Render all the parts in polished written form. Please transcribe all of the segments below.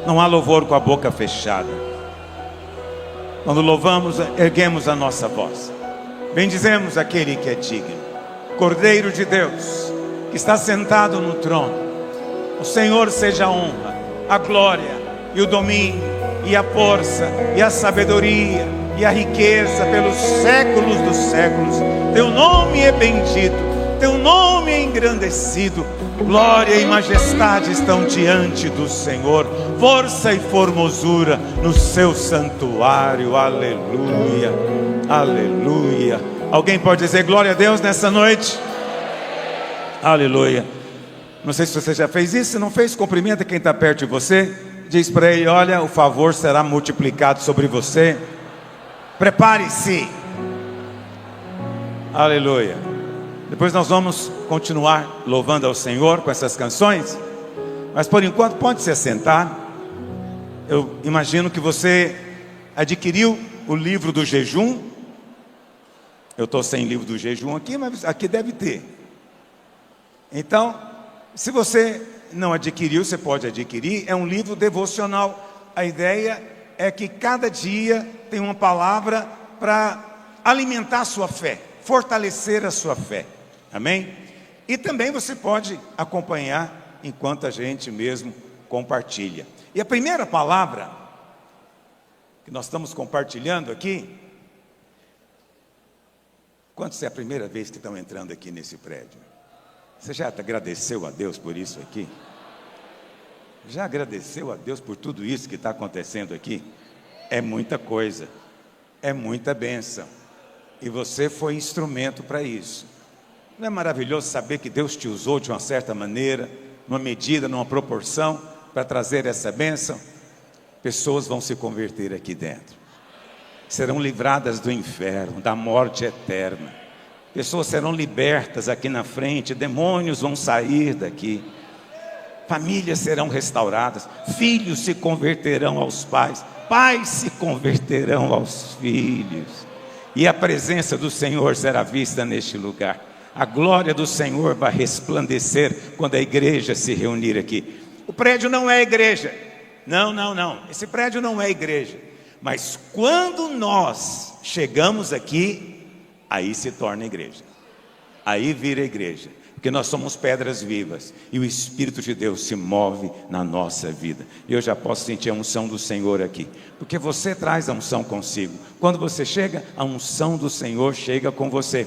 Não há louvor com a boca fechada. Quando louvamos, erguemos a nossa voz. Bendizemos aquele que é digno, Cordeiro de Deus, que está sentado no trono. O Senhor seja a honra, a glória e o domínio e a força e a sabedoria e a riqueza pelos séculos dos séculos. Teu nome é bendito, teu nome é engrandecido. Glória e majestade estão diante do Senhor, força e formosura no seu santuário. Aleluia, aleluia. Alguém pode dizer glória a Deus nessa noite? Aleluia. Não sei se você já fez isso. Se não fez, cumprimenta quem está perto de você. Diz para ele: olha, o favor será multiplicado sobre você. Prepare-se. Aleluia. Depois nós vamos continuar louvando ao Senhor com essas canções. Mas por enquanto pode se assentar. Eu imagino que você adquiriu o livro do jejum. Eu estou sem livro do jejum aqui, mas aqui deve ter. Então, se você não adquiriu, você pode adquirir. É um livro devocional. A ideia é que cada dia tem uma palavra para alimentar a sua fé, fortalecer a sua fé. Amém? E também você pode acompanhar enquanto a gente mesmo compartilha. E a primeira palavra que nós estamos compartilhando aqui. Quantos é a primeira vez que estão entrando aqui nesse prédio? Você já agradeceu a Deus por isso aqui? Já agradeceu a Deus por tudo isso que está acontecendo aqui? É muita coisa, é muita bênção. E você foi instrumento para isso. Não é maravilhoso saber que Deus te usou de uma certa maneira, numa medida, numa proporção, para trazer essa bênção? Pessoas vão se converter aqui dentro. Serão livradas do inferno, da morte eterna. Pessoas serão libertas aqui na frente, demônios vão sair daqui. Famílias serão restauradas, filhos se converterão aos pais, pais se converterão aos filhos. E a presença do Senhor será vista neste lugar. A glória do Senhor vai resplandecer quando a igreja se reunir aqui. O prédio não é igreja. Não. Esse prédio não é igreja. Mas quando nós chegamos aqui, aí se torna igreja. Aí vira igreja. Porque nós somos pedras vivas. E o Espírito de Deus se move na nossa vida. E eu já posso sentir a unção do Senhor aqui. Porque você traz a unção consigo. Quando você chega, a unção do Senhor chega com você.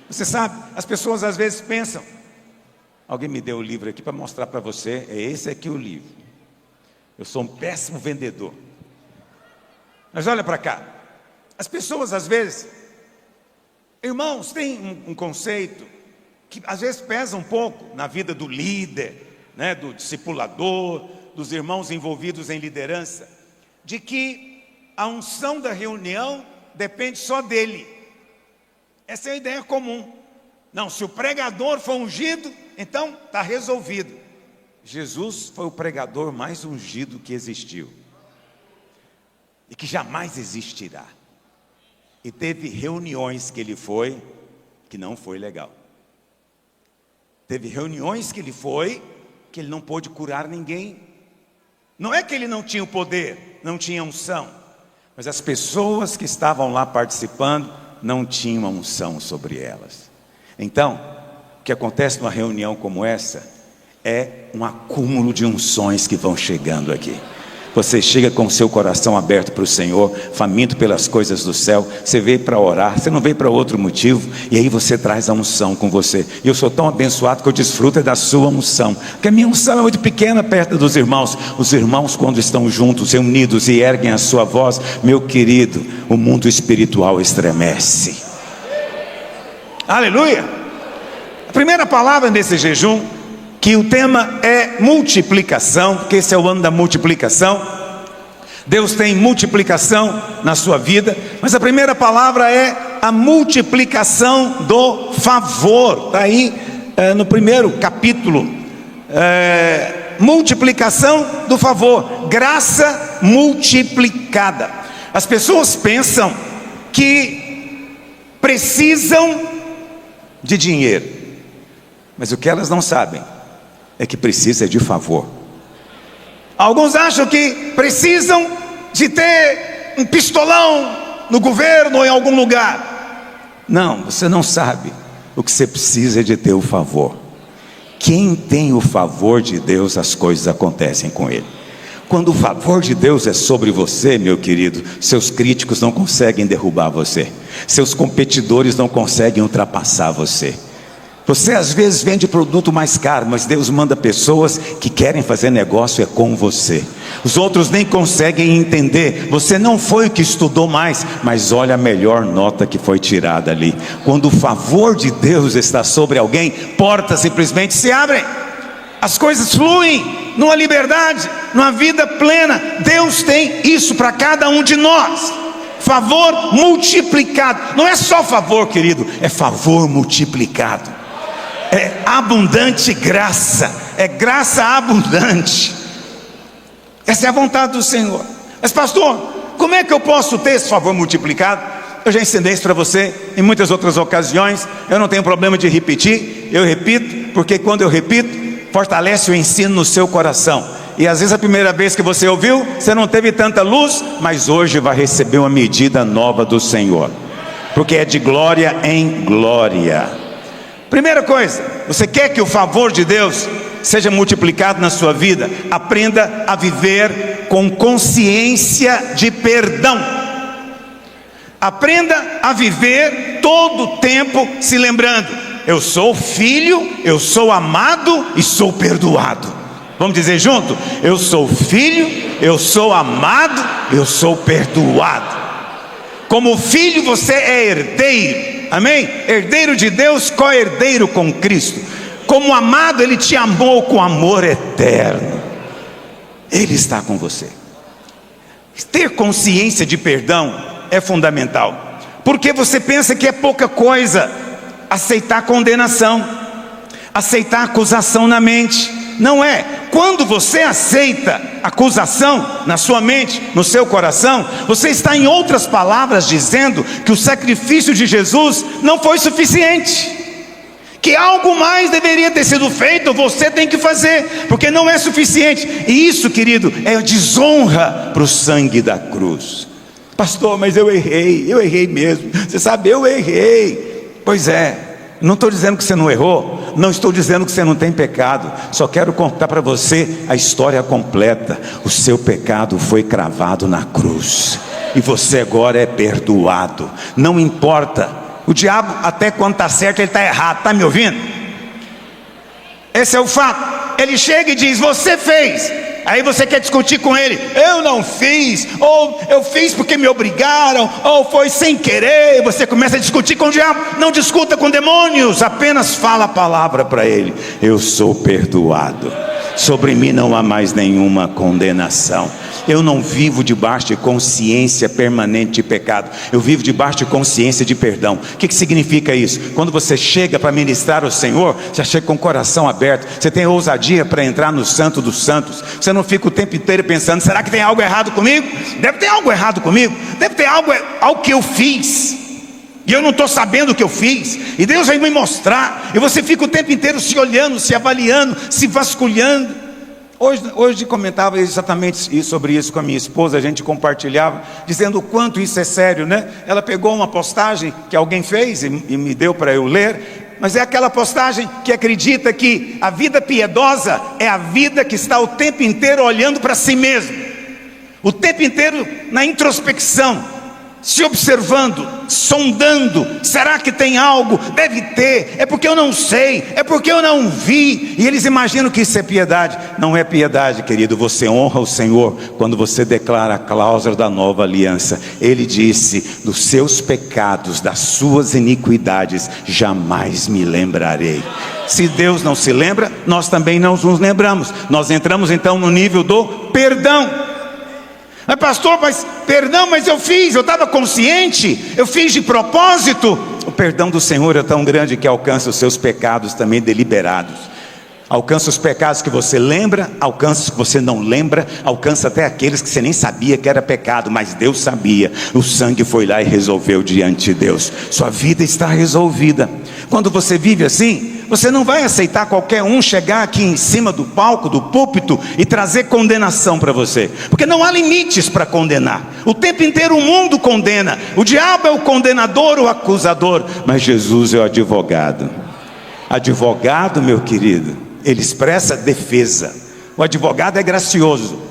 Você sabe, as pessoas às vezes pensam. Alguém me deu o livro aqui para mostrar para você. É esse aqui o livro. Eu sou um péssimo vendedor. Mas olha para cá. As pessoas às vezes, irmãos, têm um conceito que às vezes pesa um pouco na vida do líder, né, do discipulador, dos irmãos envolvidos em liderança, de que a unção da reunião depende só dele. Essa é a ideia comum. Não, se o pregador for ungido, então está resolvido. Jesus foi o pregador mais ungido que existiu e que jamais existirá. E teve reuniões que ele foi que não foi legal. Teve reuniões que ele foi que ele não pôde curar ninguém. Não é que ele não tinha o poder, não tinha unção, mas as pessoas que estavam lá participando não tinham a unção sobre elas. Então, o que acontece numa reunião como essa é um acúmulo de unções que vão chegando aqui. Você chega com o seu coração aberto para o Senhor, faminto pelas coisas do céu. Você veio para orar, você não veio para outro motivo. E aí você traz a unção com você. E eu sou tão abençoado que eu desfruto da sua unção, porque a minha unção é muito pequena perto dos irmãos. Os irmãos, quando estão juntos, reunidos e erguem a sua voz, meu querido, o mundo espiritual estremece. Aleluia. A primeira palavra nesse jejum, que o tema é multiplicação, porque esse é o ano da multiplicação. Deus tem multiplicação na sua vida, mas a primeira palavra é a multiplicação do favor. Está aí no primeiro capítulo, multiplicação do favor, graça multiplicada. As pessoas pensam que precisam de dinheiro, mas o que elas não sabem é que precisa de favor. Alguns acham que precisam de ter um pistolão no governo ou em algum lugar. Não, você não sabe. O que você precisa é de ter o favor. Quem tem o favor de Deus, as coisas acontecem com ele. Quando o favor de Deus é sobre você, meu querido, seus críticos não conseguem derrubar você, seus competidores não conseguem ultrapassar você. Você às vezes vende produto mais caro, mas Deus manda pessoas que querem fazer negócio com você. Os outros nem conseguem entender. Você não foi o que estudou mais, mas olha a melhor nota que foi tirada ali. Quando o favor de Deus está sobre alguém, portas simplesmente se abrem, as coisas fluem numa liberdade, numa vida plena. Deus tem isso para cada um de nós. Favor multiplicado. Não é só favor, querido, é favor multiplicado. É abundante graça, é graça abundante. Essa é a vontade do Senhor. Mas pastor, como é que eu posso ter esse favor multiplicado? Eu já ensinei isso para você em muitas outras ocasiões. Eu não tenho problema de repetir. Eu repito, porque quando eu repito, fortalece o ensino no seu coração. E às vezes a primeira vez que você ouviu, você não teve tanta luz, mas hoje vai receber uma medida nova do Senhor, porque é de glória em glória. Primeira coisa, você quer que o favor de Deus seja multiplicado na sua vida? Aprenda a viver com consciência de perdão. Aprenda a viver todo o tempo se lembrando: eu sou filho, eu sou amado e sou perdoado. Vamos dizer junto? Eu sou filho, eu sou amado, eu sou perdoado. Como filho você é herdeiro. Amém? Herdeiro de Deus, co-herdeiro com Cristo. Como amado, Ele te amou com amor eterno. Ele está com você. Ter consciência de perdão é fundamental, porque você pensa que é pouca coisa aceitar condenação, aceitar acusação na mente. Não é. Quando você aceita acusação na sua mente, no seu coração, você está, em outras palavras, dizendo que o sacrifício de Jesus não foi suficiente, que algo mais deveria ter sido feito. Você tem que fazer, porque não é suficiente. E isso, querido, é desonra para o sangue da cruz. Pastor, mas eu errei mesmo. Você sabe, eu errei. Pois é. Não estou dizendo que você não errou, não estou dizendo que você não tem pecado. Só quero contar para você a história completa. O seu pecado foi cravado na cruz, e você agora é perdoado. Não importa, o diabo até quando está certo ele está errado. Está me ouvindo? Esse é o fato. Ele chega e diz: você fez. Aí você quer discutir com ele: eu não fiz, ou eu fiz porque me obrigaram, ou foi sem querer. Você começa a discutir com o diabo. Não discuta com demônios, apenas fala a palavra para ele: eu sou perdoado, sobre mim não há mais nenhuma condenação. Eu não vivo debaixo de consciência permanente de pecado, eu vivo debaixo de consciência de perdão. O que significa isso? Quando você chega para ministrar ao Senhor, você chega com o coração aberto, você tem ousadia para entrar no Santo dos Santos. Você não fica o tempo inteiro pensando: será que tem algo errado comigo? Deve ter algo errado comigo, deve ter algo que eu fiz, e eu não estou sabendo o que eu fiz, e Deus vai me mostrar. E você fica o tempo inteiro se olhando, se avaliando, se vasculhando. Hoje comentava exatamente sobre isso com a minha esposa. A gente compartilhava, dizendo o quanto isso é sério, né? Ela pegou uma postagem que alguém fez e me deu para eu ler. Mas é aquela postagem que acredita que a vida piedosa é a vida que está o tempo inteiro olhando para si mesmo, o tempo inteiro na introspecção, se observando, sondando. Será que tem algo? Deve ter. É porque eu não sei, é porque eu não vi. E eles imaginam que isso é piedade. Não é piedade, querido. Você honra o Senhor quando você declara a cláusula da nova aliança. Ele disse: dos seus pecados, das suas iniquidades, jamais me lembrarei. Se Deus não se lembra, nós também não nos lembramos. Nós entramos então no nível do perdão. Mas pastor, perdão, mas eu estava consciente, eu fiz de propósito. O perdão do Senhor é tão grande que alcança os seus pecados também deliberados. Alcança os pecados que você lembra, alcança os que você não lembra, alcança até aqueles que você nem sabia que era pecado, mas Deus sabia. O sangue foi lá e resolveu diante de Deus. Sua vida está resolvida. Quando você vive assim, você não vai aceitar qualquer um chegar aqui em cima do palco, do púlpito, e trazer condenação para você, porque não há limites para condenar. O tempo inteiro o mundo condena. O diabo é o condenador, o acusador, mas Jesus é o advogado. Advogado, meu querido, ele expressa defesa. O advogado é gracioso.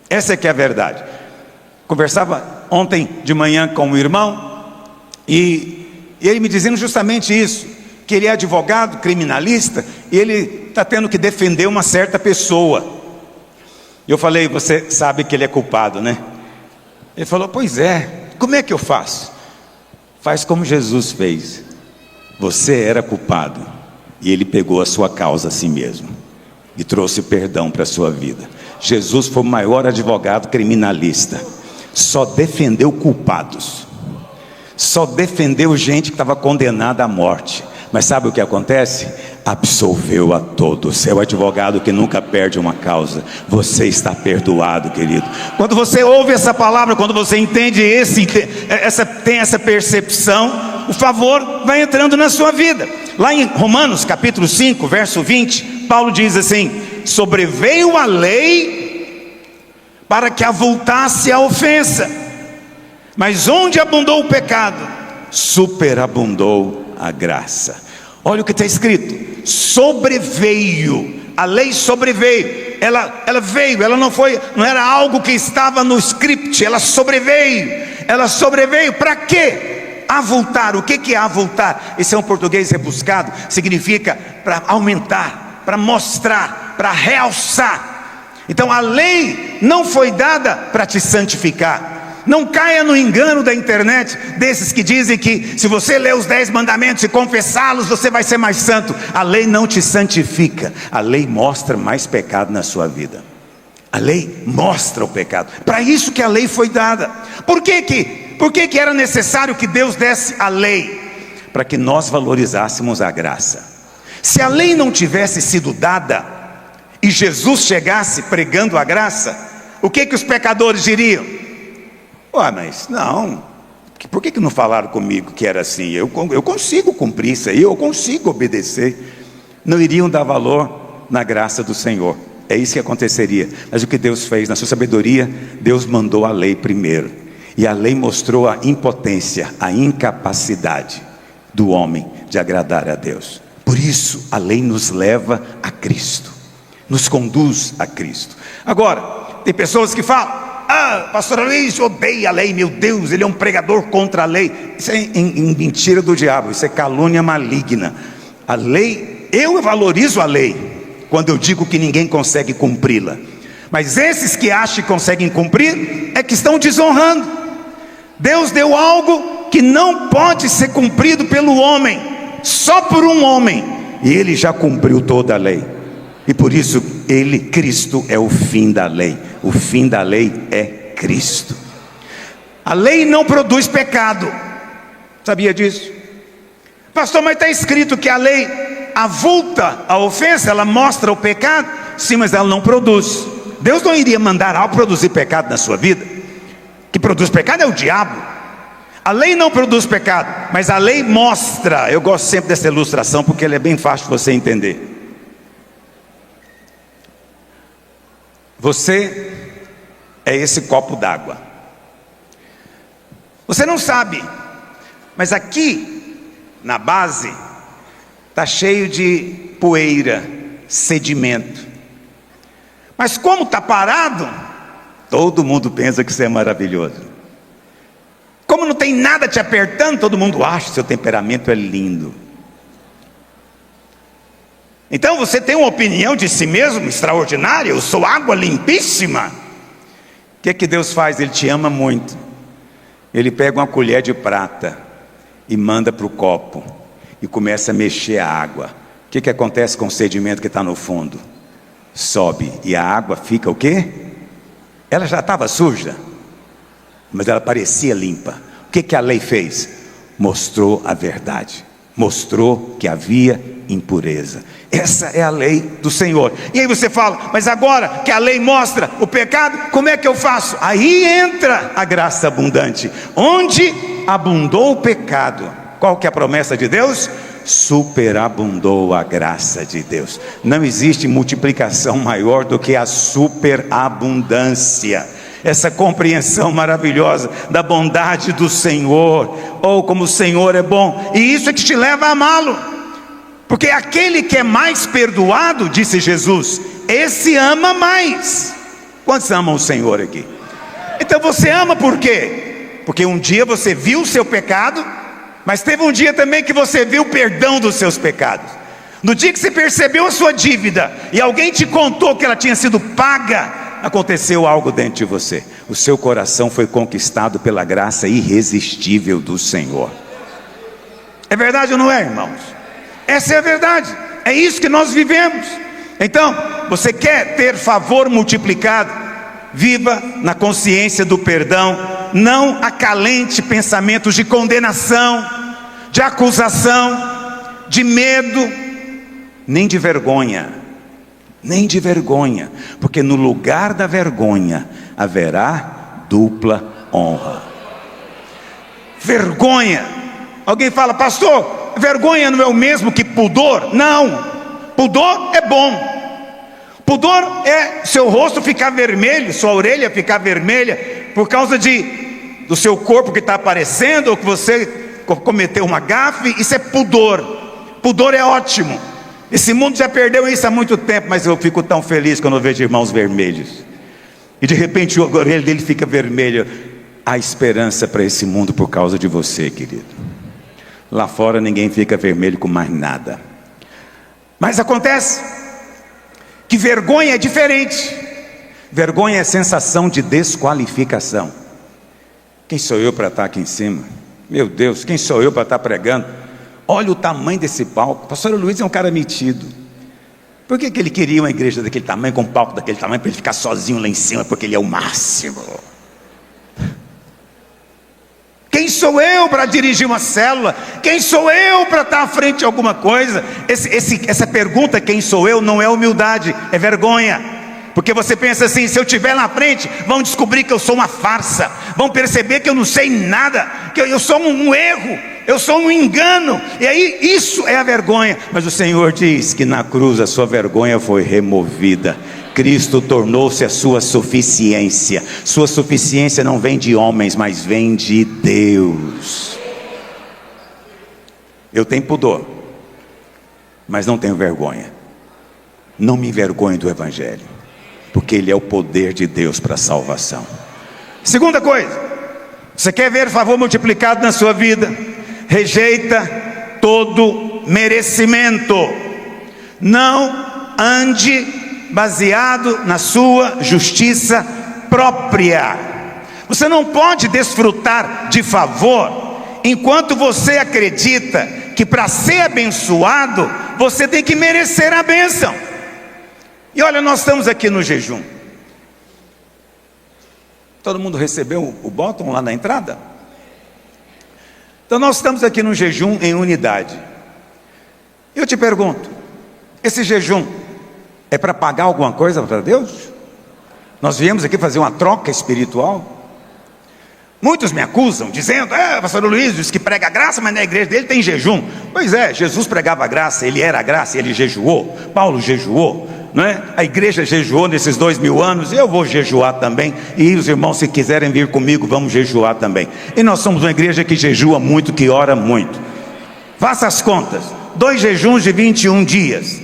Essa é que é a verdade. Conversava ontem de manhã com um irmão, e ele me dizendo justamente isso, que ele é advogado, criminalista, e ele está tendo que defender uma certa pessoa. Eu falei, você sabe que ele é culpado, né? Ele falou, pois é, como é que eu faço? Faz como Jesus fez. Você era culpado, e ele pegou a sua causa a si mesmo, e trouxe perdão para a sua vida. Jesus foi o maior advogado criminalista, só defendeu culpados, só defendeu gente que estava condenada à morte. Mas sabe o que acontece? Absolveu a todos. É o advogado que nunca perde uma causa. Você está perdoado, querido. Quando você ouve essa palavra, quando você entende tem essa percepção, o favor vai entrando na sua vida. Lá em Romanos capítulo 5, verso 20, Paulo diz assim: sobreveio a lei para que avultasse a ofensa, mas onde abundou o pecado, superabundou a graça. Olha o que está escrito: sobreveio, a lei sobreveio, ela veio, ela não era algo que estava no script, ela sobreveio para quê? Avultar. O que é avultar? Esse é um português rebuscado, significa para aumentar, para mostrar, para realçar. Então a lei não foi dada para te santificar. Não caia no engano da internet, desses que dizem que se você ler os 10 mandamentos e confessá-los, você vai ser mais santo. A lei não te santifica, a lei mostra mais pecado na sua vida. A lei mostra o pecado. Para isso que a lei foi dada. Por que era necessário que Deus desse a lei? Para que nós valorizássemos a graça. Se a lei não tivesse sido dada e Jesus chegasse pregando a graça, o que os pecadores diriam? Mas não, por que não falaram comigo que era assim? Eu consigo cumprir isso aí, eu consigo obedecer. Não iriam dar valor na graça do Senhor. É isso que aconteceria. Mas o que Deus fez, na sua sabedoria, Deus mandou a lei primeiro. E a lei mostrou a impotência, a incapacidade do homem de agradar a Deus. Por isso a lei nos leva a Cristo, nos conduz a Cristo. Agora, tem pessoas que falam: pastor Luiz odeia a lei, meu Deus, ele é um pregador contra a lei. Isso é mentira do diabo, isso é calúnia maligna. A lei, eu valorizo a lei quando eu digo que ninguém consegue cumpri-la, mas esses que acham que conseguem cumprir é que estão desonrando. Deus deu algo que não pode ser cumprido pelo homem, só por um homem, e ele já cumpriu toda a lei. E por isso Cristo é o fim da lei. O fim da lei é Cristo. A lei não produz pecado. Sabia disso? Pastor, mas está escrito que a lei avulta a ofensa, ela mostra o pecado. Sim, mas ela não produz. Deus não iria mandar algo produzir pecado na sua vida. Que produz pecado é o diabo. A lei não produz pecado, mas a lei mostra. Eu gosto sempre dessa ilustração porque ela é bem fácil de você entender. Você é esse copo d'água. Você não sabe, mas aqui na base está cheio de poeira, sedimento. Mas como está parado, todo mundo pensa que isso é maravilhoso. Como não tem nada te apertando, todo mundo acha que seu temperamento é lindo. Então você tem uma opinião de si mesmo extraordinária: eu sou água limpíssima. O que Deus faz? Ele te ama muito. Ele pega uma colher de prata e manda para o copo e começa a mexer a água. O que acontece com o sedimento que está no fundo? Sobe, e a água fica o quê? Ela já estava suja, mas ela parecia limpa. O que a lei fez? Mostrou a verdade, mostrou que havia impureza. Essa é a lei do Senhor. E aí você fala, mas agora que a lei mostra o pecado, como é que eu faço? Aí entra a graça abundante. Onde abundou o pecado, qual que é a promessa de Deus? Superabundou a graça de Deus. Não existe multiplicação maior do que a superabundância. Essa compreensão maravilhosa da bondade do Senhor, ou como o Senhor é bom, e isso é que te leva a amá-lo, porque aquele que é mais perdoado, disse Jesus, esse ama mais. Quantos amam o Senhor aqui? Então você ama por quê? Porque um dia você viu o seu pecado, mas teve um dia também que você viu o perdão dos seus pecados. No dia que você percebeu a sua dívida, e alguém te contou que ela tinha sido paga, aconteceu algo dentro de você. O seu coração foi conquistado pela graça irresistível do Senhor. É verdade ou não é, irmãos? Essa é a verdade. É isso que nós vivemos. Então, você quer ter favor multiplicado? Viva na consciência do perdão. Não acalente pensamentos de condenação, de acusação, de medo, nem de vergonha. Nem de vergonha, porque no lugar da vergonha haverá dupla honra. Vergonha. Alguém fala, pastor, vergonha não é o mesmo que pudor? Não, pudor é bom. Pudor é seu rosto ficar vermelho, sua orelha ficar vermelha, por causa do seu corpo que está aparecendo, ou que você cometeu uma gafe. Isso é pudor. Pudor é ótimo. Esse mundo já perdeu isso há muito tempo, mas eu fico tão feliz quando eu vejo irmãos vermelhos, e de repente a orelha dele fica vermelha. Há esperança para esse mundo por causa de você, querido. Lá fora ninguém fica vermelho com mais nada. Mas acontece que vergonha é diferente. Vergonha é sensação de desqualificação. Quem sou eu para estar aqui em cima? Meu Deus, quem sou eu para estar pregando? Olha o tamanho desse palco. O pastor Luiz é um cara metido. Por que ele queria uma igreja daquele tamanho, com um palco daquele tamanho, para ele ficar sozinho lá em cima? Porque ele é o máximo. Quem sou eu para dirigir uma célula? Quem sou eu para estar à frente de alguma coisa? Essa pergunta, quem sou eu, não é humildade, é vergonha. Porque você pensa assim, se eu estiver na frente, vão descobrir que eu sou uma farsa, vão perceber que eu não sei nada, que eu sou um erro, eu sou um engano. E aí isso é a vergonha. Mas o Senhor diz que na cruz a sua vergonha foi removida. Cristo tornou-se a sua suficiência. Sua suficiência não vem de homens, mas vem de Deus. Eu tenho pudor, mas não tenho vergonha. Não me envergonhe do Evangelho, porque ele é o poder de Deus para a salvação. Segunda coisa, você quer ver favor multiplicado na sua vida? Rejeita todo merecimento. Não ande baseado na sua justiça própria. Você não pode desfrutar de favor enquanto você acredita que para ser abençoado você tem que merecer a bênção. E olha, nós estamos aqui no jejum. Todo mundo recebeu o botão lá na entrada? Então nós estamos aqui no jejum em unidade. Eu te pergunto, esse jejum é para pagar alguma coisa para Deus? Nós viemos aqui fazer uma troca espiritual? Muitos me acusam, dizendo, pastor Luiz diz que prega a graça, mas na igreja dele tem jejum. Pois é, Jesus pregava a graça, ele era a graça, ele jejuou. Paulo jejuou, não é? A igreja jejuou nesses 2000 anos, eu vou jejuar também. E os irmãos, se quiserem vir comigo, vamos jejuar também. E nós somos uma igreja que jejua muito, que ora muito. Faça as contas, 2 jejuns de 21 dias,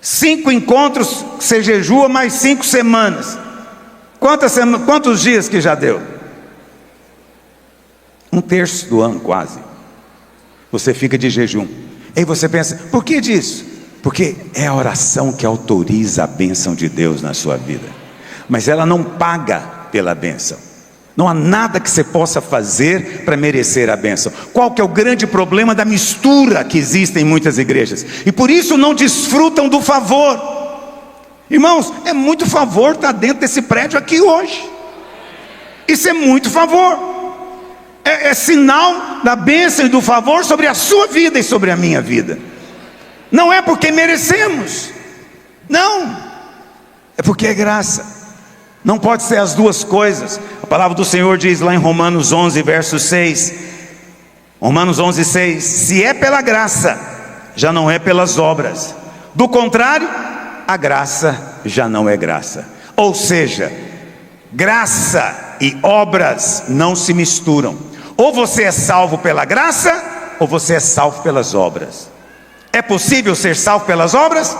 5 encontros, você jejua mais 5 semanas. Quantos dias que já deu? 1/3 do ano quase. Você fica de jejum. Aí você pensa, por que disso? Porque é a oração que autoriza a bênção de Deus na sua vida. Mas ela não paga pela bênção. Não há nada que você possa fazer para merecer a bênção. Qual que é o grande problema da mistura que existe em muitas igrejas? E por isso não desfrutam do favor. Irmãos, é muito favor estar dentro desse prédio aqui hoje. Isso é muito favor. É sinal da bênção e do favor sobre a sua vida e sobre a minha vida. Não é porque merecemos, não, é porque é graça. Não pode ser as duas coisas. A palavra do Senhor diz lá em Romanos 11, verso 6, Romanos 11, 6: se é pela graça, já não é pelas obras. Do contrário, a graça já não é graça. Ou seja, graça e obras não se misturam. Ou você é salvo pela graça, ou você é salvo pelas obras. É possível ser salvo pelas obras?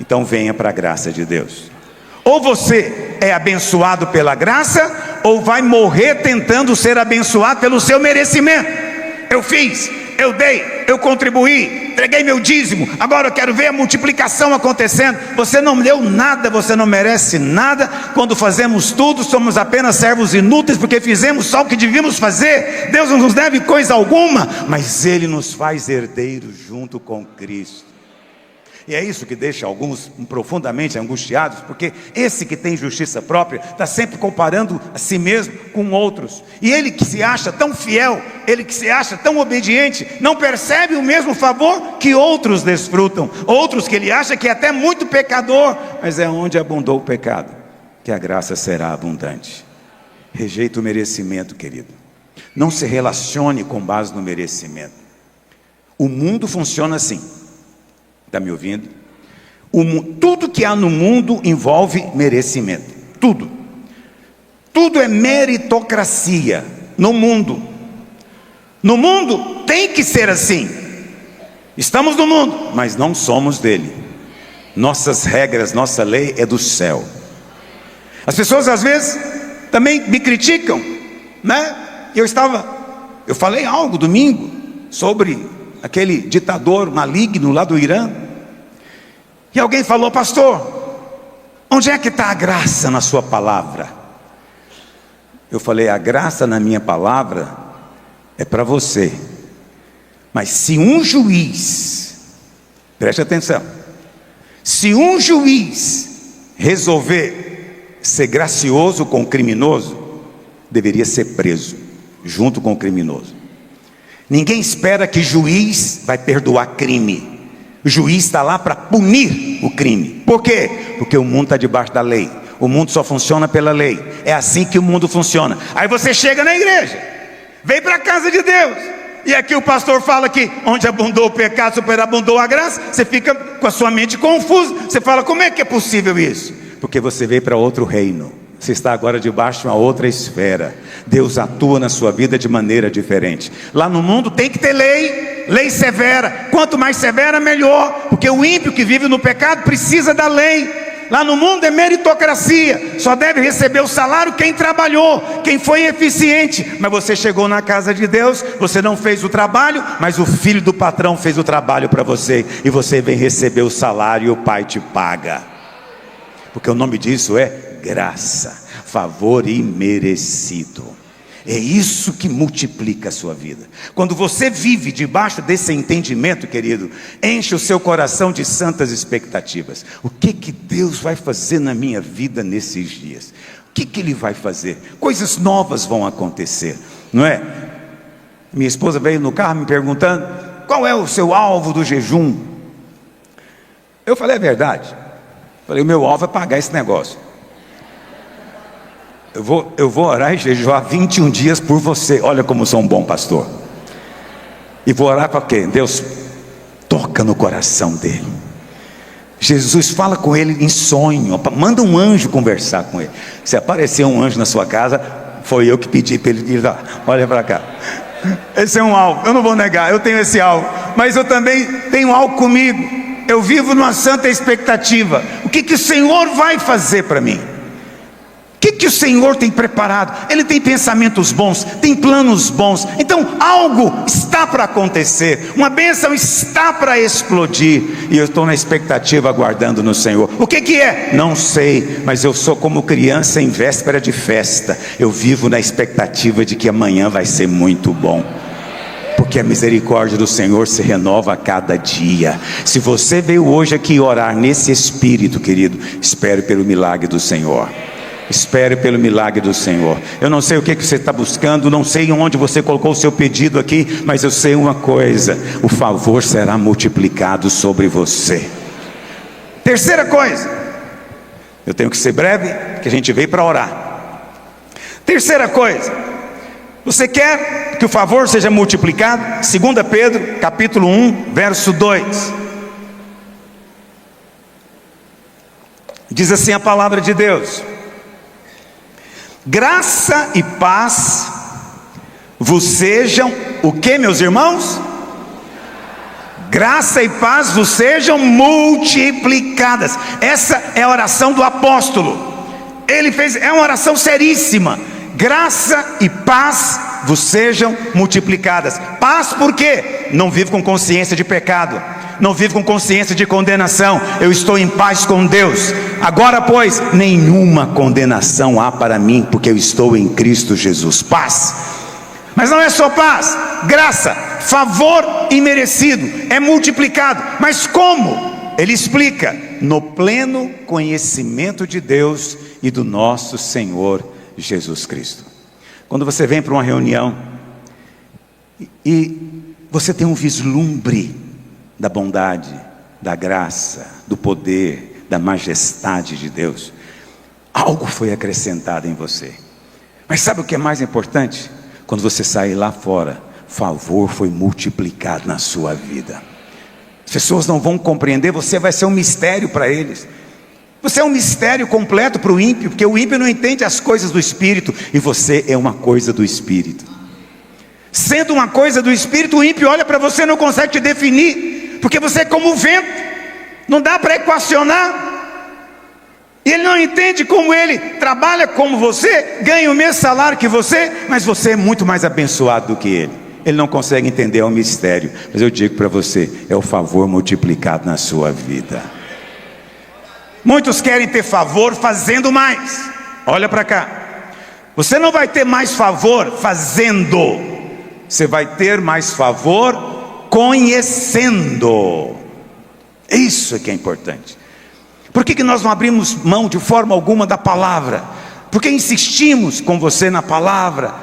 Então venha para a graça de Deus. Ou você é abençoado pela graça, ou vai morrer tentando ser abençoado pelo seu merecimento. Eu fiz, eu dei, eu contribuí, entreguei meu dízimo, agora eu quero ver a multiplicação acontecendo. Você não deu nada, você não merece nada. Quando fazemos tudo, somos apenas servos inúteis, porque fizemos só o que devíamos fazer. Deus não nos deve coisa alguma, mas Ele nos faz herdeiros junto com Cristo. E é isso que deixa alguns profundamente angustiados, porque esse que tem justiça própria está sempre comparando a si mesmo com outros. E ele que se acha tão fiel, ele que se acha tão obediente, não percebe o mesmo favor que outros desfrutam. Outros que ele acha que é até muito pecador, mas é onde abundou o pecado que a graça será abundante. Rejeita o merecimento, querido. Não se relacione com base no merecimento. O mundo funciona assim. Está me ouvindo? Tudo que há no mundo envolve merecimento. Tudo. Tudo é meritocracia no mundo. No mundo tem que ser assim. Estamos no mundo, mas não somos dele. Nossas regras, nossa lei é do céu. As pessoas às vezes também me criticam, né? Eu falei algo domingo sobre aquele ditador maligno lá do Irã. E alguém falou: pastor, onde é que está a graça na sua palavra? Eu falei: a graça na minha palavra é para você. Mas se um juiz, preste atenção, se um juiz resolver ser gracioso com o criminoso, deveria ser preso junto com o criminoso. Ninguém espera que juiz vai perdoar crime. O juiz está lá para punir o crime. Por quê? Porque o mundo está debaixo da lei. O mundo só funciona pela lei. É assim que o mundo funciona. Aí você chega na igreja, vem para a casa de Deus, e aqui o pastor fala que onde abundou o pecado, superabundou a graça. Você fica com a sua mente confusa. Você fala: como é que é possível isso? Porque você veio para outro reino. Você está agora debaixo de uma outra esfera. Deus atua na sua vida de maneira diferente. Lá no mundo tem que ter lei, lei severa. Quanto mais severa, melhor, porque o ímpio que vive no pecado precisa da lei. Lá no mundo é meritocracia. Só deve receber o salário quem trabalhou, quem foi eficiente. Mas você chegou na casa de Deus, você não fez o trabalho, mas o filho do patrão fez o trabalho para você, e você vem receber o salário e o pai te paga. Porque o nome disso é graça, favor imerecido. É isso que multiplica a sua vida. Quando você vive debaixo desse entendimento, querido, enche o seu coração de santas expectativas. O que Deus vai fazer na minha vida nesses dias? O que Ele vai fazer? Coisas novas vão acontecer, não é? Minha esposa veio no carro me perguntando: qual é o seu alvo do jejum? Eu falei: é verdade. Falei: o meu alvo é pagar esse negócio. Eu vou orar e jejuar 21 dias por você. Olha como sou um bom pastor. E vou orar para quê? Deus, toca no coração dele. Jesus, fala com ele em sonho. Manda um anjo conversar com ele. Se aparecer um anjo na sua casa, foi eu que pedi para ele ir lá. Olha para cá. Esse é um alvo. Eu não vou negar, eu tenho esse alvo. Mas eu também tenho algo comigo. Eu vivo numa santa expectativa. O que o Senhor vai fazer para mim? O que o Senhor tem preparado? Ele tem pensamentos bons, tem planos bons. Então algo está para acontecer, uma bênção está para explodir, e eu estou na expectativa, aguardando no Senhor. O que é? Não sei, mas eu sou como criança em véspera de festa. Eu vivo na expectativa de que amanhã vai ser muito bom, porque a misericórdia do Senhor se renova a cada dia. Se você veio hoje aqui orar nesse espírito, querido, espere pelo milagre do Senhor. Espere pelo milagre do Senhor. Eu não sei o que você está buscando, não sei onde você colocou o seu pedido aqui, mas eu sei uma coisa: o favor será multiplicado sobre você. Terceira coisa, eu tenho que ser breve, que a gente veio para orar. Terceira coisa, você quer que o favor seja multiplicado? 2 Pedro, capítulo 1, verso 2. Diz assim a palavra de Deus: graça e paz vos sejam, o que, meus irmãos? Graça e paz vos sejam multiplicadas. Essa é a oração do apóstolo. Ele fez, é uma oração seríssima. Graça e paz vos sejam multiplicadas. Paz por quê? Não vivo com consciência de pecado, não vivo com consciência de condenação. Eu estou em paz com Deus. Agora, pois, nenhuma condenação há para mim, porque eu estou em Cristo Jesus. Paz. Mas não é só paz, graça, favor imerecido, é multiplicado. Mas como? Ele explica: no pleno conhecimento de Deus e do nosso Senhor Jesus Cristo. Quando você vem para uma reunião e você tem um vislumbre da bondade, da graça, do poder, da majestade de Deus, algo foi acrescentado em você. Mas sabe o que é mais importante? Quando você sair lá fora, favor foi multiplicado na sua vida. As pessoas não vão compreender, você vai ser um mistério para eles. Você é um mistério completo para o ímpio, porque o ímpio não entende as coisas do Espírito, e você é uma coisa do Espírito. Sendo uma coisa do Espírito, o ímpio olha para você e não consegue te definir, porque você é como o vento, não dá para equacionar. E ele não entende como ele trabalha como você, ganha o mesmo salário que você, mas você é muito mais abençoado do que ele. Ele não consegue entender, é um mistério. Mas eu digo para você, é o favor multiplicado na sua vida. Muitos querem ter favor fazendo mais. Olha para cá, você não vai ter mais favor fazendo, você vai ter mais favor conhecendo. Isso é que é importante. Por que nós não abrimos mão de forma alguma da palavra? Porque insistimos com você na palavra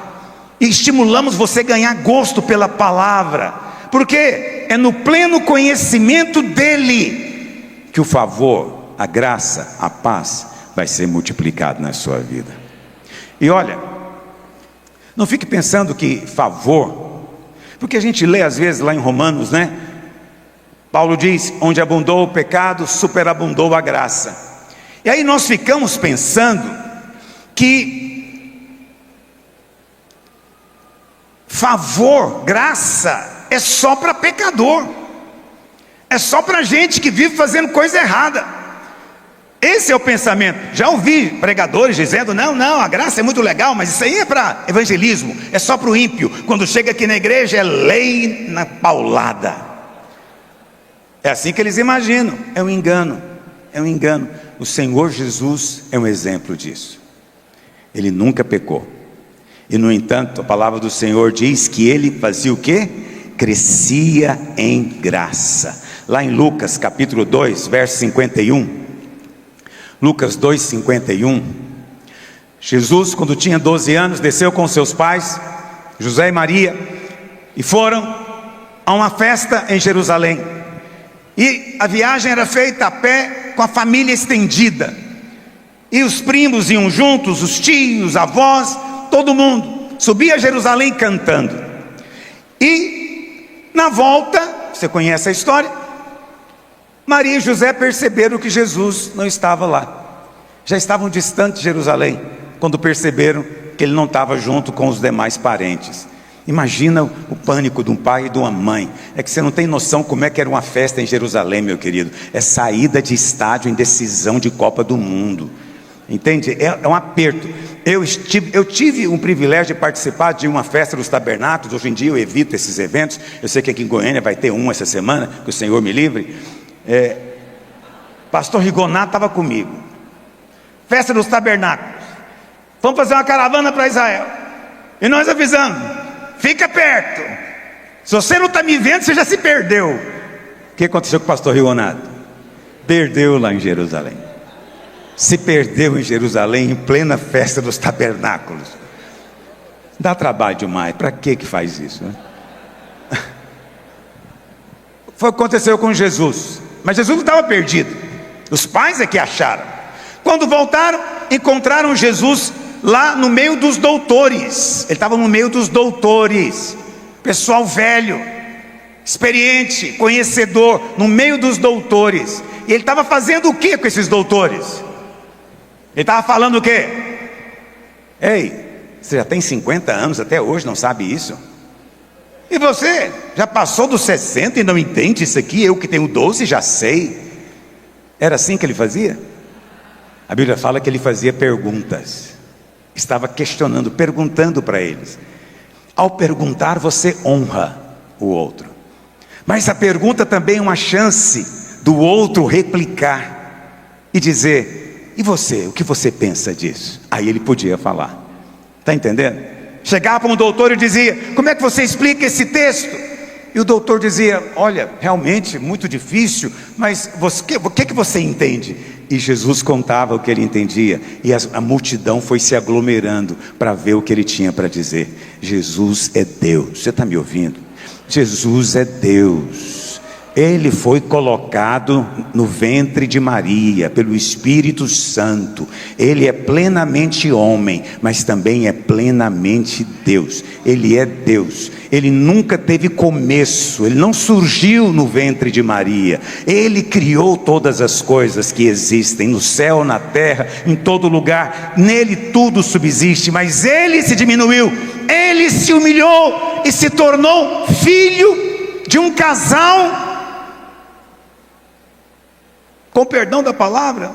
e estimulamos você a ganhar gosto pela palavra, porque é no pleno conhecimento dele que o favor, a graça, a paz vai ser multiplicado na sua vida. E olha, não fique pensando que favor, porque a gente lê às vezes lá em Romanos, né? Paulo diz: onde abundou o pecado, superabundou a graça. E aí nós ficamos pensando que favor, graça, é só para pecador, é só para gente que vive fazendo coisa errada. Esse é o pensamento. Já ouvi pregadores dizendo: não, a graça é muito legal, mas isso aí é para evangelismo, é só para o ímpio. Quando chega aqui na igreja é lei na paulada. É assim que eles imaginam. É um engano, é um engano. O Senhor Jesus é um exemplo disso. Ele nunca pecou, e no entanto a palavra do Senhor diz que ele fazia o quê? Crescia em graça. Lá em Lucas capítulo 2, verso 51, Lucas 2, 51, Jesus, quando tinha 12 anos, desceu com seus pais, José e Maria, e foram a uma festa em Jerusalém. E a viagem era feita a pé, com a família estendida, e os primos iam juntos, os tios, avós, todo mundo subia a Jerusalém cantando. E na volta, você conhece a história, Maria e José perceberam que Jesus não estava lá. Já estavam distantes de Jerusalém, quando perceberam que ele não estava junto com os demais parentes. Imagina o pânico de um pai e de uma mãe. É que você não tem noção como é que era uma festa em Jerusalém, meu querido. É saída de estádio em decisão de Copa do Mundo. Entende? É um aperto. Eu tive um privilégio de participar de uma festa dos tabernáculos. Hoje em dia eu evito esses eventos. Eu sei que aqui em Goiânia vai ter um essa semana, que o Senhor me livre. Pastor Rigonato estava comigo. Festa dos tabernáculos. Vamos fazer uma caravana para Israel. E nós avisamos: fica perto. Se você não está me vendo, você já se perdeu. O que aconteceu com o pastor Rigonato? Perdeu lá em Jerusalém. se perdeu em Jerusalém em plena festa dos tabernáculos. Dá trabalho demais, para que faz isso, né? Foi o que aconteceu com Jesus. Mas Jesus não estava perdido, os pais é que acharam. Quando voltaram, encontraram Jesus lá no meio dos doutores. Ele estava no meio dos doutores, pessoal velho, experiente, conhecedor, no meio dos doutores. E ele estava fazendo o que com esses doutores? Ele estava falando o quê? Ei, você já tem 50 anos, até hoje não sabe isso? E você já passou dos 60 e não entende isso aqui? Eu que tenho 12 já sei. Era assim que ele fazia? A Bíblia fala que ele fazia perguntas, estava questionando, perguntando para eles. Ao perguntar, você honra o outro, mas a pergunta também é uma chance do outro replicar e dizer: e você, o que você pensa disso? Aí ele podia falar. Está entendendo? Chegava para um doutor e dizia: como é que você explica esse texto? E o doutor dizia: olha, realmente muito difícil, mas o que você entende? E Jesus contava o que ele entendia, e a multidão foi se aglomerando para ver o que ele tinha para dizer. Jesus é Deus. Você está me ouvindo? Jesus é Deus. Ele foi colocado no ventre de Maria pelo Espírito Santo. Ele é plenamente homem, mas também é plenamente Deus. Ele é Deus. Ele nunca teve começo, ele não surgiu no ventre de Maria. Ele criou todas as coisas que existem no céu, na terra, em todo lugar. Nele tudo subsiste, mas ele se diminuiu, ele se humilhou e se tornou filho de um casal, com perdão da palavra,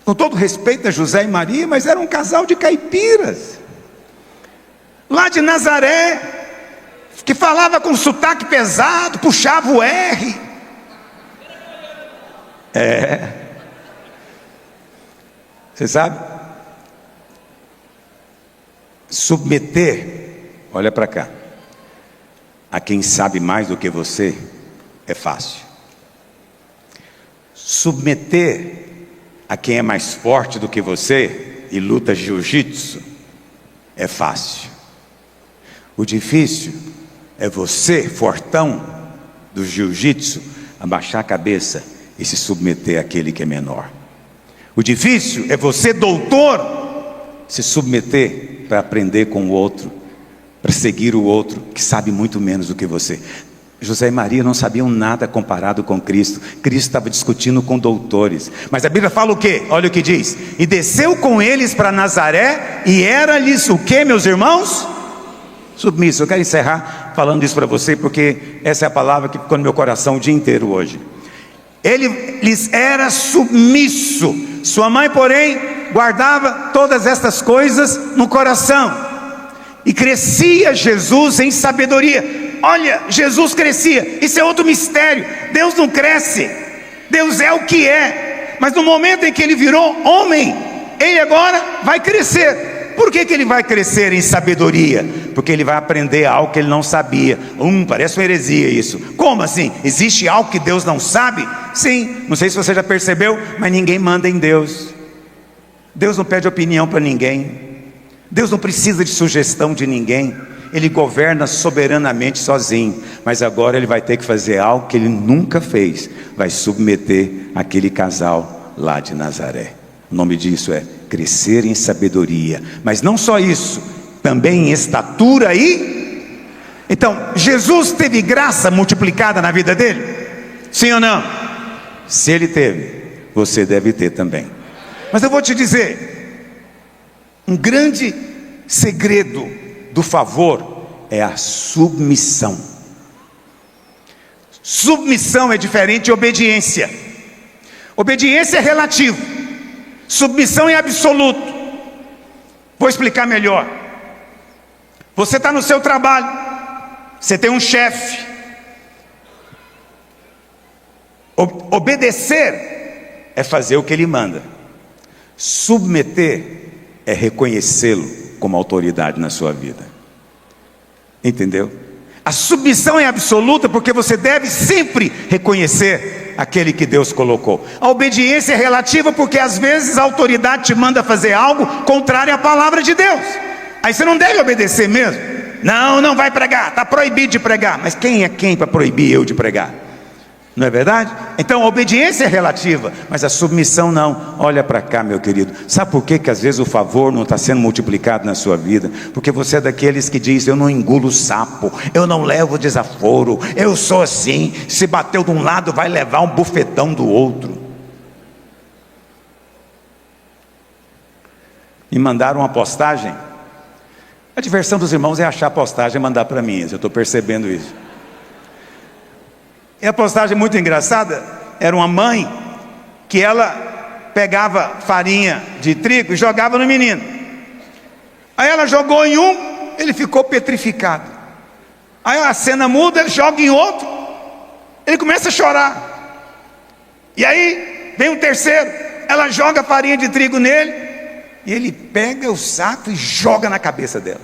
com todo respeito a José e Maria, mas era um casal de caipiras, lá de Nazaré, que falava com sotaque pesado, puxava o R. Você sabe? Submeter, olha para cá, a quem sabe mais do que você é fácil. Submeter a quem é mais forte do que você e luta jiu-jitsu é fácil. O difícil é você, fortão do jiu-jitsu, abaixar a cabeça e se submeter àquele que é menor. O difícil é você, doutor, se submeter para aprender com o outro, para seguir o outro que sabe muito menos do que você. José e Maria não sabiam nada comparado com Cristo. Cristo estava discutindo com doutores. Mas a Bíblia fala o quê? Olha o que diz: e desceu com eles para Nazaré, e era-lhes o quê, meus irmãos? Submisso. Eu quero encerrar falando isso para você, porque essa é a palavra que ficou no meu coração o dia inteiro hoje. Ele lhes era submisso. Sua mãe, porém, guardava todas estas coisas no coração. E crescia Jesus em sabedoria. Olha, Jesus crescia. Isso é outro mistério. Deus não cresce, Deus é o que é. Mas no momento em que ele virou homem, ele agora vai crescer. Por que ele vai crescer em sabedoria? Porque ele vai aprender algo que ele não sabia. Parece uma heresia isso. Como assim? Existe algo que Deus não sabe? Sim, não sei se você já percebeu, mas ninguém manda em Deus. Deus não pede opinião para ninguém. Deus não precisa de sugestão de ninguém. Ele governa soberanamente sozinho. Mas agora ele vai ter que fazer algo que ele nunca fez. Vai submeter aquele casal lá de Nazaré. O nome disso é crescer em sabedoria. Mas não só isso, também em estatura e... Então, Jesus teve graça multiplicada na vida dele? Sim ou não? Se ele teve, você deve ter também. Mas eu vou te dizer, um grande segredo do favor é a submissão. Submissão é diferente de obediência. Obediência é relativo, submissão é absoluto. Vou explicar melhor. Você está no seu trabalho, você tem um chefe. Obedecer é fazer o que ele manda. Submeter é reconhecê-lo como autoridade na sua vida. Entendeu? A submissão é absoluta porque você deve sempre reconhecer aquele que Deus colocou. A obediência é relativa porque às vezes a autoridade te manda fazer algo contrário à palavra de Deus. Aí você não deve obedecer mesmo. Não, não vai pregar, está proibido de pregar. Mas quem é quem para proibir eu de pregar? Não é verdade? Então a obediência é relativa, mas a submissão não. Olha para cá, meu querido. Sabe por que às vezes o favor não está sendo multiplicado na sua vida? Porque você é daqueles que diz: eu não engulo sapo, eu não levo desaforo, eu sou assim. Se bateu de um lado, vai levar um bufetão do outro. Me mandaram uma postagem. A diversão dos irmãos é achar a postagem e mandar para mim. Eu estou percebendo isso. E a postagem muito engraçada. Era uma mãe que ela pegava farinha de trigo e jogava no menino. Aí ela jogou em um, ele ficou petrificado. Aí a cena muda, ele joga em outro, ele começa a chorar. E aí vem um terceiro, ela joga farinha de trigo nele, e ele pega o saco e joga na cabeça dela.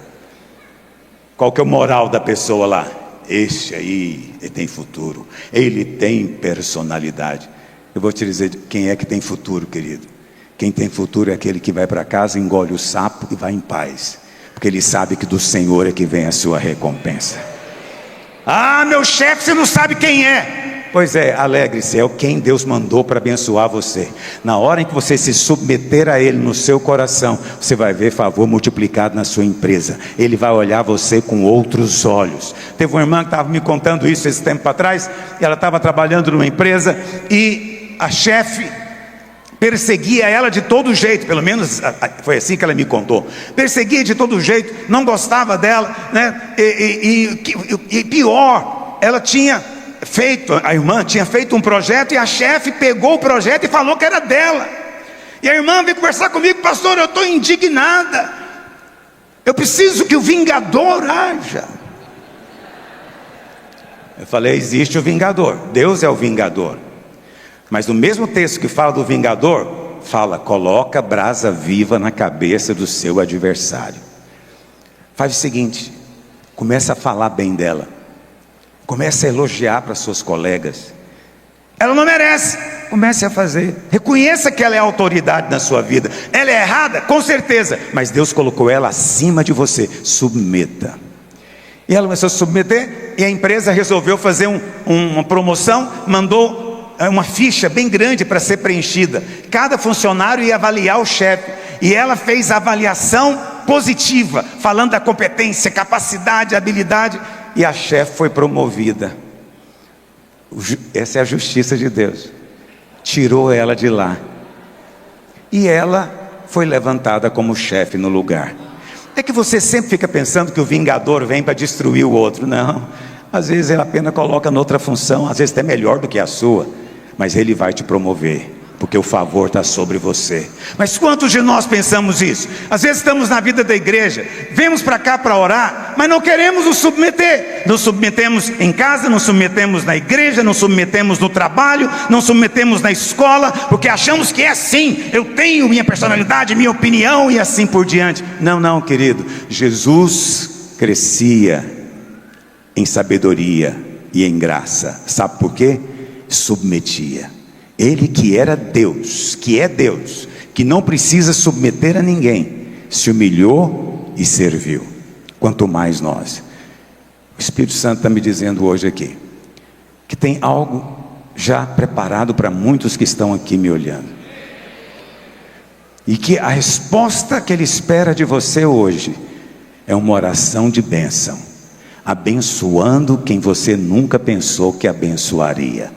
Qual que é o moral da pessoa lá? Este aí, ele tem futuro, ele tem personalidade. Eu vou te dizer, quem é que tem futuro, querido? Quem tem futuro é aquele que vai para casa, engole o sapo e vai em paz, porque ele sabe que do Senhor é que vem a sua recompensa. Ah, meu chefe, você não sabe quem é. Pois é, alegre-se, é quem Deus mandou para abençoar você. Na hora em que você se submeter a Ele no seu coração, você vai ver favor multiplicado na sua empresa. Ele vai olhar você com outros olhos. Teve uma irmã que estava me contando isso esse tempo atrás. Ela estava trabalhando numa empresa e a chefe perseguia ela de todo jeito, pelo menos foi assim que ela me contou. Perseguia de todo jeito, não gostava dela, né? E pior, ela tinha feito, a irmã tinha feito um projeto e a chefe pegou o projeto e falou que era dela. E a irmã veio conversar comigo: pastor, eu estou indignada, eu preciso que o vingador haja. Eu falei: existe o vingador, Deus é o vingador. Mas no mesmo texto que fala do vingador, fala: coloca brasa viva na cabeça do seu adversário. Faz o seguinte, começa a falar bem dela, comece a elogiar para suas colegas. Ela não merece, comece a fazer. Reconheça que ela é autoridade na sua vida. Ela é errada, com certeza, mas Deus colocou ela acima de você. Submeta. E ela começou a se submeter, e a empresa resolveu fazer uma promoção, mandou uma ficha bem grande para ser preenchida. Cada funcionário ia avaliar o chefe, e ela fez a avaliação positiva, falando da competência, capacidade, habilidade, e a chefe foi promovida. Essa é a justiça de Deus. Tirou ela de lá, e ela foi levantada como chefe no lugar. É que você sempre fica pensando que o vingador vem para destruir o outro. Não, às vezes ele apenas coloca noutra função, às vezes até melhor do que a sua, mas ele vai te promover, porque o favor está sobre você. Mas quantos de nós pensamos isso? Às vezes estamos na vida da igreja, vemos para cá para orar, mas não queremos nos submeter. Nos submetemos em casa, nos submetemos na igreja, nos submetemos no trabalho, nos submetemos na escola, porque achamos que é assim, eu tenho minha personalidade, minha opinião e assim por diante. Não, não, querido, Jesus crescia em sabedoria e em graça. Sabe por quê? Submetia. Ele que era Deus, que é Deus, que não precisa submeter a ninguém, se humilhou e serviu. Quanto mais nós. O Espírito Santo está me dizendo hoje aqui que tem algo já preparado para muitos que estão aqui me olhando, e que a resposta que Ele espera de você hoje é uma oração de bênção, abençoando quem você nunca pensou que abençoaria.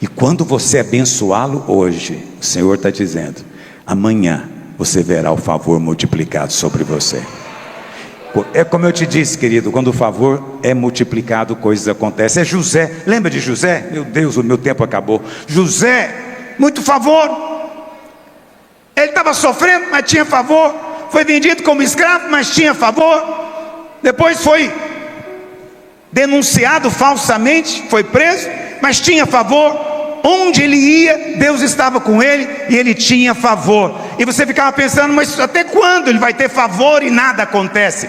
E quando você abençoá-lo hoje, o Senhor está dizendo: amanhã você verá o favor multiplicado sobre você. É como eu te disse, querido, quando o favor é multiplicado, coisas acontecem. É José, lembra de José? Meu Deus, o meu tempo acabou. José, muito favor. Ele estava sofrendo, mas tinha favor. Foi vendido como escravo, mas tinha favor. Depois foi denunciado falsamente, foi preso, mas tinha favor. Onde ele ia, Deus estava com ele e ele tinha favor. E você ficava pensando: mas até quando ele vai ter favor e nada acontece?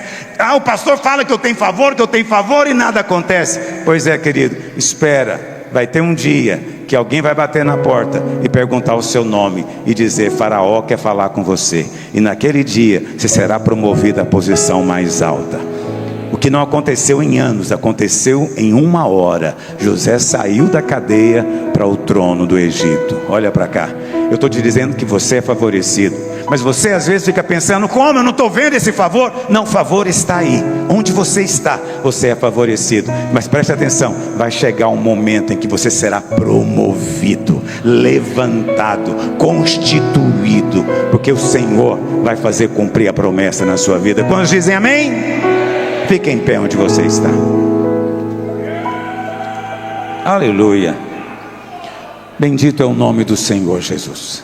O pastor fala que eu tenho favor e nada acontece. Pois é, querido, espera vai ter um dia que alguém vai bater na porta e perguntar o seu nome e dizer: Faraó quer falar com você. E naquele dia você será promovido à posição mais alta. O que não aconteceu em anos, aconteceu em 1 hora. José saiu da cadeia para o trono do Egito. Olha para cá, eu estou te dizendo que você é favorecido, mas você às vezes fica pensando: como eu não estou vendo esse favor? Não, o favor está aí, onde você está, você é favorecido. Mas preste atenção, vai chegar um momento em que você será promovido, levantado, constituído, porque o Senhor vai fazer cumprir a promessa na sua vida. Quantos dizem amém? Fique em pé onde você está. Aleluia. Bendito é o nome do Senhor Jesus.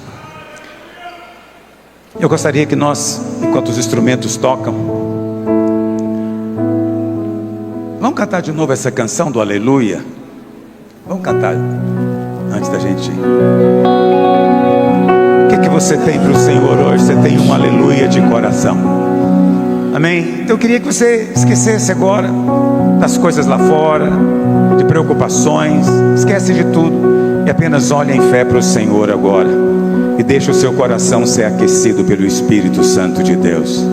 Eu gostaria que nós, enquanto os instrumentos tocam, vamos cantar de novo essa canção do Aleluia. Vamos cantar antes da gente ir. O que você tem para o Senhor hoje? Você tem um aleluia de coração. Amém? Então eu queria que você esquecesse agora das coisas lá fora, de preocupações, esquece de tudo e apenas olhe em fé para o Senhor agora, e deixe o seu coração ser aquecido pelo Espírito Santo de Deus.